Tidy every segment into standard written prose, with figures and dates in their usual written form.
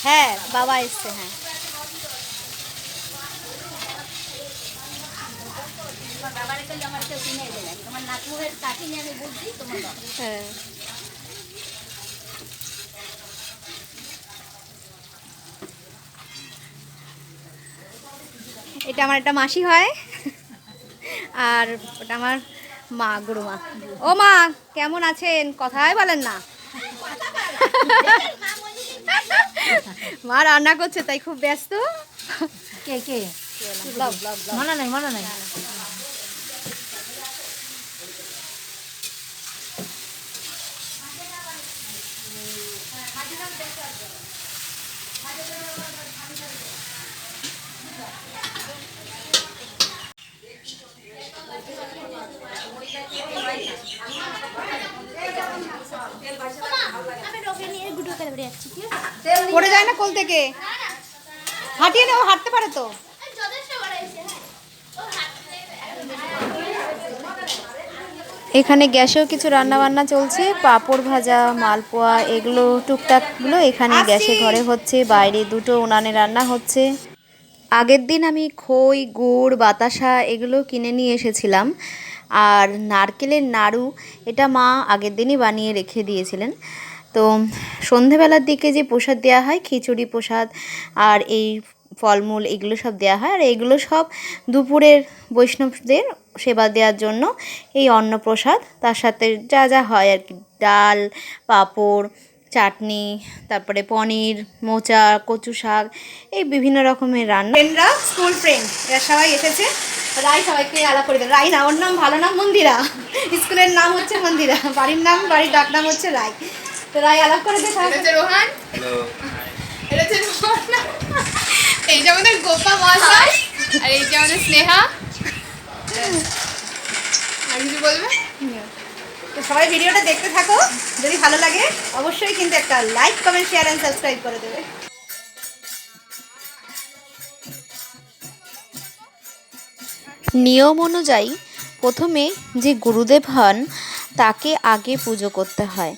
হ্যাঁ বাবা এসছে। হ্যাঁ হ্যাঁ এটা আমার একটা মাসি হয়, আর ওটা আমার মা, গুরুমা। ও মা, কেমন আছেন? কথাই বলেন না। মা রান্না করছে তাই খুব ব্যস্ত। কে কে মনে নাই মনে নাই। পড়ে যায় না কোল থেকে? হাঁটিয়ে নেও, হাঁটতে পারে তো। এখানে গ্যাসেও কিছু রান্না বান্না চলছে, পাঁপড় ভাজা, মালপোয়া, এগুলো টুকটাকগুলো এখানে গ্যাসে ঘরে হচ্ছে, বাইরে দুটো উনানে রান্না হচ্ছে। আগের দিন আমি খই, গুড়, বাতাসা এগুলো কিনে নিয়ে এসেছিলাম, আর নারকেলের নাড়ু এটা মা আগের দিনই বানিয়ে রেখে দিয়েছিলেন। তো সন্ধেবেলার দিকে যে প্রসাদ দেওয়া হয়, খিচুড়ি প্রসাদ আর এই ফলমূল এগুলো সব দেওয়া হয়, আর এগুলো সব দুপুরের বৈষ্ণবদের সেবা দেওয়ার জন্য এই অন্নপ্রসাদ, তার সাথে যা যা হয় আর কি, ডাল, পাঁপড়, চাটনি, তারপরে পনির, মোচা, কচু শাক, এই বিভিন্ন রকমের রান্না। ফ্রেন্ডরা, স্কুল ফ্রেন্ড, এরা সবাই এসেছে। রাই সবাইকে আলাপ করে দেয়। রাই না, ওর নাম ভালো নাম মন্দিরা, স্কুলের নাম হচ্ছে মন্দিরা, বাড়ির নাম, বাড়ির ডাক নাম হচ্ছে রাই। তো রাই আলাপ করে দেয়। রোহান, এটা হচ্ছে রোহান, এই যে আমাদের গোপা মহাশয়, আর এই যে আমাদের স্নেহা। আর কিছু বলবে? তো সবাই ভিডিওটা দেখতে থাকো, যদি ভালো লাগে অবশ্যই কিন্তু একটা like comment share and subscribe করে দেবে। নিয়ম অনুযায়ী প্রথমে যে গুরুদেব হন তাকে আগে পুজো করতে হয়,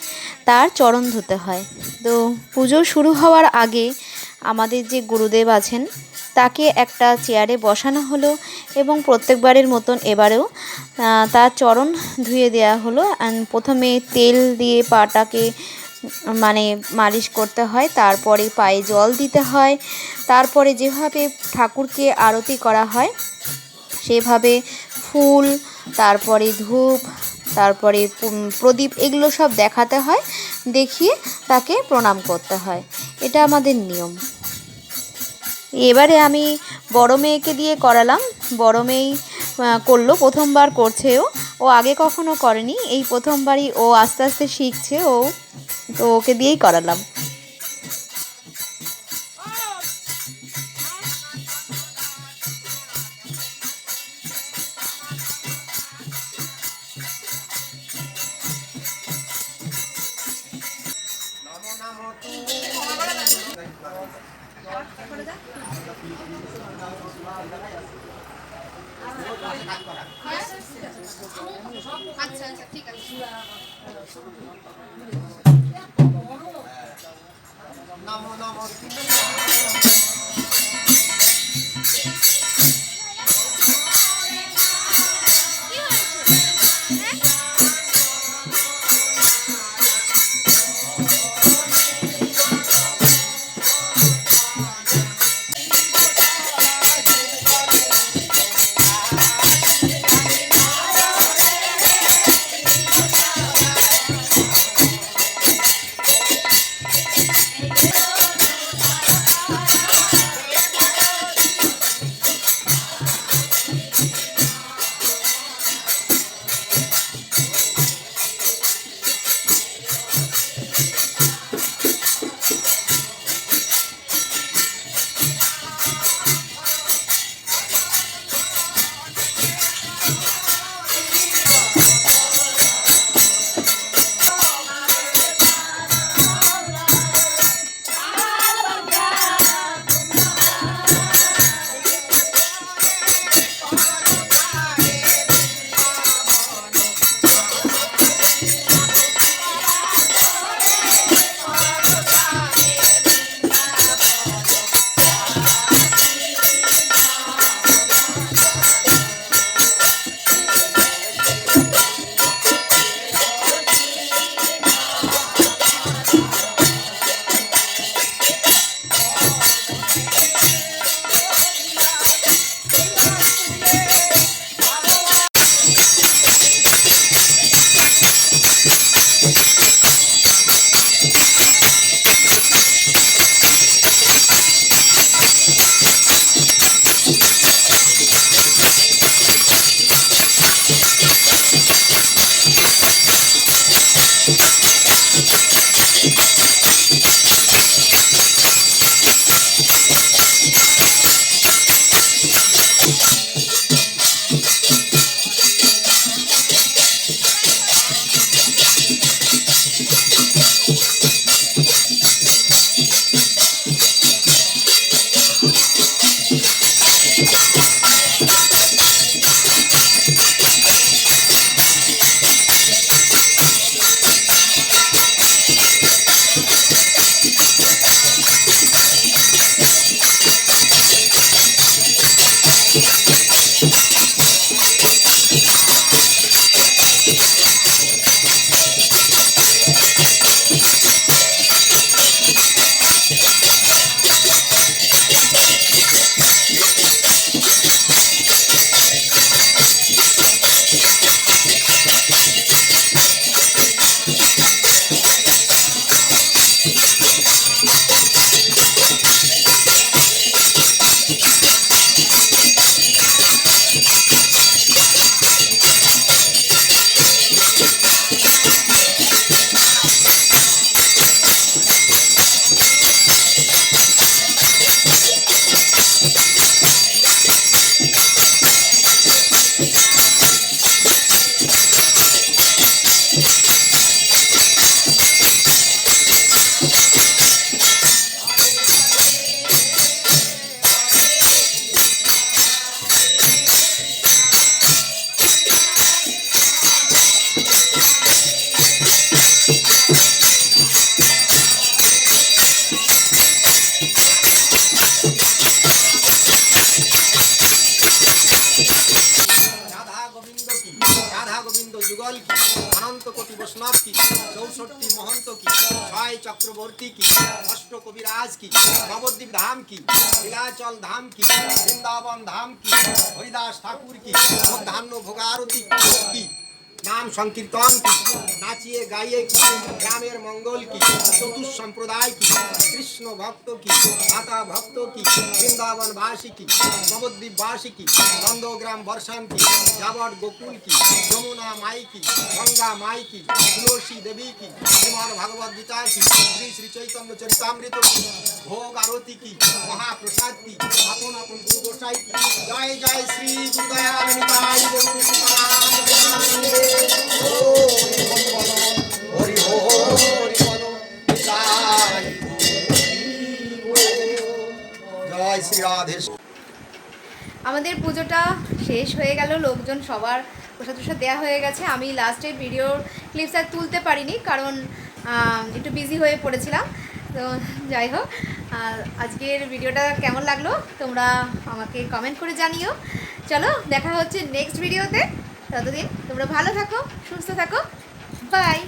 তার চরণ ধুতে হয়। তো পুজো শুরু হওয়ার আগে আমাদের যে গুরুদেব আছেন তাকে একটা চেয়ারে বসানো হলো এবং প্রত্যেকবারের মতন এবারেও তার চরণ ধুয়ে দেওয়া হলো। প্রথমে তেল দিয়ে পাটাকে মানে মালিশ করতে হয়, তারপরে পায়ে জল দিতে হয়, তারপরে যেভাবে ঠাকুরকে আরতি করা হয় সেভাবে ফুল, তারপরে ধূপ, তারপরে প্রদীপ এগুলো সব দেখাতে হয়, দেখিয়ে তাকে প্রণাম করতে হয়। এটা আমাদের নিয়ম। এবারে আমি বড় মেয়েকে দিয়ে করালাম। বড় মেয়েই করলো, প্রথমবার করছে ও আগে কখনো করেনি, এই প্রথমবারই ও আস্তে আস্তে শিখছে তো ওকে দিয়েই করালাম। আচ্ছা আচ্ছা ঠিক আছে। গোবিন্দ যুগল কি, অনন্ত কোটি বৈষ্ণব কি, 64 মহন্ত কি, 6 চক্রবর্তী কি, অষ্ট কবিরাজ কি, নবদ্বীপ ধাম কি, নীলাচল ধাম কি, বৃন্দাবন ধাম কি, হরিদাস ঠাকুর কি, মধ্যাহ্ন ভোগারতি কি, নাম সংকীর্তন কি, নাচিয়ে গাইয়ে কি, গ্রামের মঙ্গল কি, চতুর সম্প্রদায় কি, কৃষ্ণ ভক্ত কি, মাতা ভক্ত কি, বৃন্দাবন বাসী কি, নবদ্বীপ বাসী কি, নন্দগ্রাম বর্ষণ কি, যাবট গোকুল কি, যমুনা মাই কি, গঙ্গা মাই কি, তুলসী দেবী কি, শ্রীমদ্ ভগবদ গীতা কি, শ্রী শ্রী চৈতন্য চরিতামৃত কি, ভোগ আরতি কি, মহাপ্রসাদ কি, আপন আপন গুরু গোসাই কি। জয় জয় শ্রী গুরুদয়াল নিতাই গৌর সীতারাম হরি হরি বলো নিতাই জয় শ্রী রাধে। আমাদের পুজোটা শেষ হয়ে গেল, লোকজন সবার প্রসাদ প্রসাদ দেওয়া হয়ে গেছে। আমি লাস্টের ভিডিও ক্লিপস আর তুলতে পারিনি, কারণ একটু বিজি হয়ে পড়েছিলাম। তো যাই হোক, আজকের ভিডিওটা কেমন লাগলো তোমরা আমাকে কমেন্ট করে জানিও। চলো, দেখা হচ্ছে নেক্সট ভিডিওতে। ততদিন তোমরা ভালো থাকো, সুস্থ থাকো, বাই।